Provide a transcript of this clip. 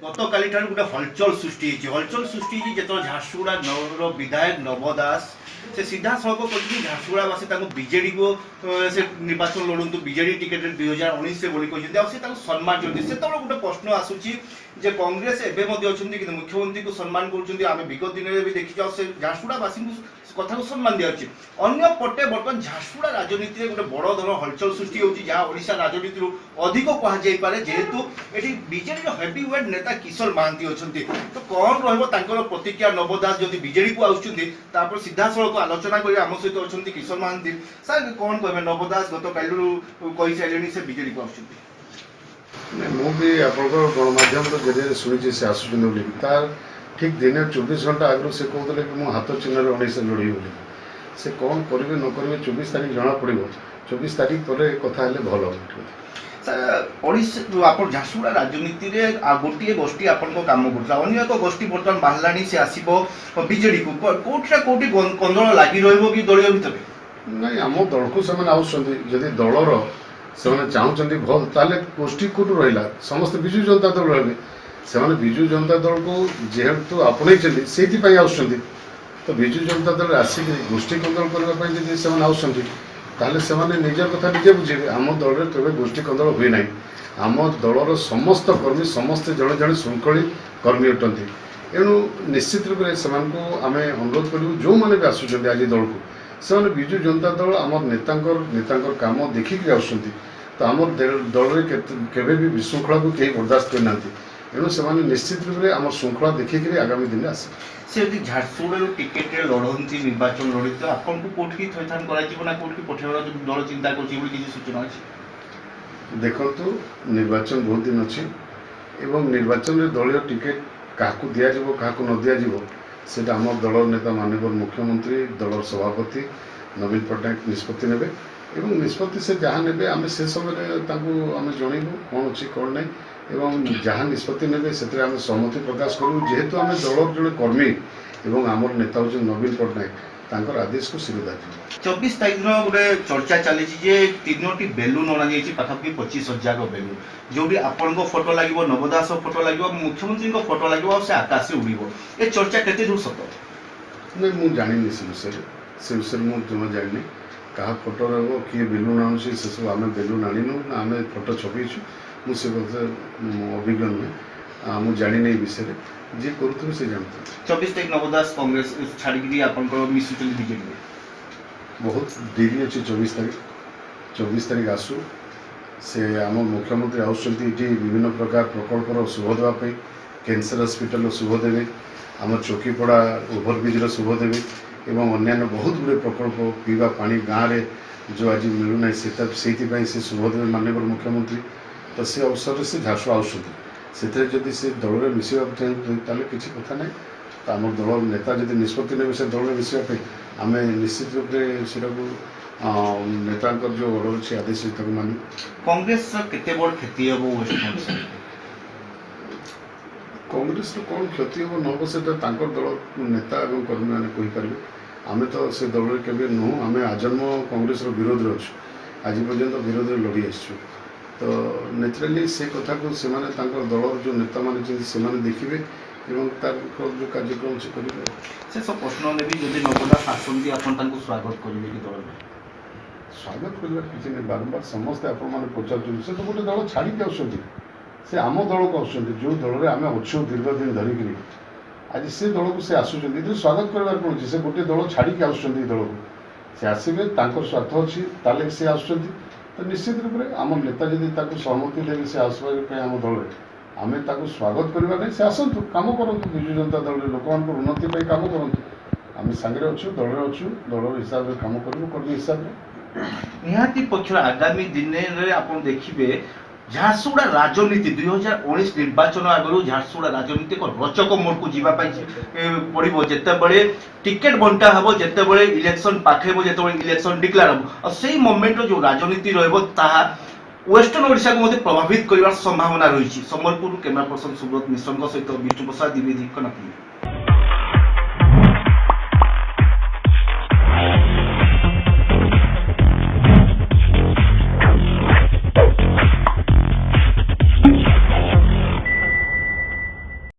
गतकाली गोटे हलचल सृष्टि जो झारसुगुड़ा नगर विधायक नव दास से सीधा सड़क कर झारसुगुड़ावासी बीजेडी को से निर्वाचन लड़ू बीजेडी टिकेट 2019 से बोली कहते सम्मान करते से गोटे प्रश्न आसूची जे कांग्रेस एवं अच्छा मुख्यमंत्री को सम्मान कर विगत दिन में भी देखी से झारसुगुड़ावासी कथा को सम्मान दिखाई अंपटे बर्तमान झारसुगुड़ा राजनीति गोटे बड़ धरण हलचल सृष्टि होती जहाँ ओडिशा राजनीति अधिक कहुपे जेहेतु ये बीजेडी हेवी वेट नेता किशोर महांती अच्छा तो कौन रही प्रतिक्रिया नव दास जब बीजेडी को आसपर सीधा सड़क आलोचना कर आम सहित अच्छा किशोर महांती सर कौन कहे नव दास गत कही सारे से बीजेडी को गणमाध्यम जरिए शुणी से आसुच्च तार ठीक दिन 24 घंटा आगु से कहते कि मुझे हाथ चिन्ह 19 लड़ी बोली से कौन करेंगे न करेंगे 24 तारीख जना पड़ो 24 तारीख पर कथा भल आप झारसुगुड़ा राजनीति गोटे गोष्ठी आपण कम कर एक गोष्ठी बर्तमान बाहर से आसो बीजेडी को कौटे कौटी कंदल लगी रही दलीय भितर ना आम दल को जदि दलर से चाहते भल ताले गोष्ठी कौटू रहा समस्त विजु जनता दल रही से विजु जनता दल को जेहेतु आपणे से तो विजु जनता दल आसिक गोष्ठी कंदल करने से निज कथा निजे बुझे आम दल में केवल गोष्ठी कंदल हुए ना आम दलर समस्त कर्मी समस्ते जड़े जड़े शृंखली कर्मी अटंती एणु निश्चित रूप से आम अनुरोध करूँ जो मैंने भी आसुँच आज दल को से विजु जनता दल आम नेता काम देखिक आस तो आम दल में केवे भी विशृंखला को कहीं बर्दास्त करना एणु से निश्चित रूप से आम श्रृंखला देखिक आगामी दिन आस से झारसुगुड़ा टिकेट लड़ती निर्वाचन लड़ी तो आपको कौटी थैथान करा कौटी पठेबार दल चिंता कर सूचना अच्छी देखु निर्वाचन बहुत दिन अच्छी एवं निर्वाचन में दलीय टिकेट क्या दिज्व क्या न दिज्व से आम दल नेता माननीय मुख्यमंत्री दल सभापति नवीन पट्टनायक निष्पत्ति ने निष्पत्ति से जहाँ ने आम से समय आम जनइबू कौन अच्छी कौन ना एवं जहाँ निष्पत्ति ने से सहमति प्रकाश करूँ जेहेतु आम दल जो कर्मी एवं आमर नेता हूँ नवीन पट्टनायक आदेश को शिरोधा 24 तारीख दिन गोटे चर्चा चली 3टी बेलून अणाई पाखापाखि 25,000 बेलून जो आपण फोटो लगे नवदास फोटो लगे मुख्यमंत्री फोटो लगे से आकाश उड़ ये चर्चा केते दूर सत नहीं मुझे जानी से विषय मुझे जमा जानी क्या फोटो किए बेलून आणुच से सब आम बेलून आणनु ना आम फोटो छपईचु मुझे अभिज्ञ नुहे मुझे जानी विषय जी करूँ से जानते 24 तारीख नवदास कांग्रेस छाड़ी मिशुचल बीजेडी बहुत देरी अच्छी 24 तारीख आसू से आम मुख्यमंत्री आसुँच विभिन्न प्रकार प्रकल्पर शुभ देवाई कैंसर हॉस्पिटल शुभ देवे आम चौकीपड़ा ओभरब्रिज शुभ देवे एवं अन्य बहुत गुड़े प्रकल्प पीवा पानी गाँव में जो आज मिलूना से शुभ देवे माननीय मुख्यमंत्री तो से अवसर से झारसुगुड़ा आसुँच से जदि से दल में मिसवा चाहिए किसी कथा ना तो आम दल नेता जब निष्पत्ति ने से दल में मिसवाई आम निश्चित रूप से नेता जो ऑर्डर अच्छे आदेश मान कांग्रेस केते बड़ क्षति हम कांग्रेस कौन क्षति हम नब से दल नेता और कर्मी मैंने कहीपर आम तो से दल में केवे नुह आम आजन्म कांग्रेस विरोध में अच्छु आज पर्यंत विरोध में लड़ी आसचु तो नेचुराली से कथा को से दल जो नेता मैंने देखिए एवं जो कार्यक्रम से करेंगे से सब प्रश्न ने भी जदि नवदास आसती आप स्वागत करेंगे कि दल में स्वागत करवा किसी नहीं बारंबार समस्ते आपने पचार से तो गोटे दल छाड़ी से आम दल को आसुँच जो दल में आम अच्छु दीर्घ दिन धरिकी आज से दल को से आसुँच स्वागत करार कौन से गोटे दल छाड़ी आसुँच दल को से आसवे स्वार्थ अच्छी ताले से आसुँच तो निश्चित रूप से आम नेता जब सहमति देवे से आसवाई आम दल में आम स्वागत करवा नहीं से आसतु कम करूँ विजु जनता दल लोक उन्नति कम करूँ आम सांगे अच्छु दल अच्छु दल हिसाब से कम करूँ कर्मी हिसाब से निहाती पक्ष आगामी दिन में आप देखिए झारसुगुड़ा राजनीति 2019 निर्वाचन आगु झारसुगुड़ा राजनीति एक रोचक मोड को जीवाई पड़ो जिते टिकेट बंटा हम जिते इलेक्शन पाखेब जो इलेक्शन डिक्लेयर हम और से मोमेंट जो राजनीति रहा वेस्टर्न ओडिशा को प्रभावित कर संभावना रही। संबलपुर कैमरा पर्सन सुब्रत मिश्र सहित विष्णु प्रसाद द्विवेदी कनकपुर।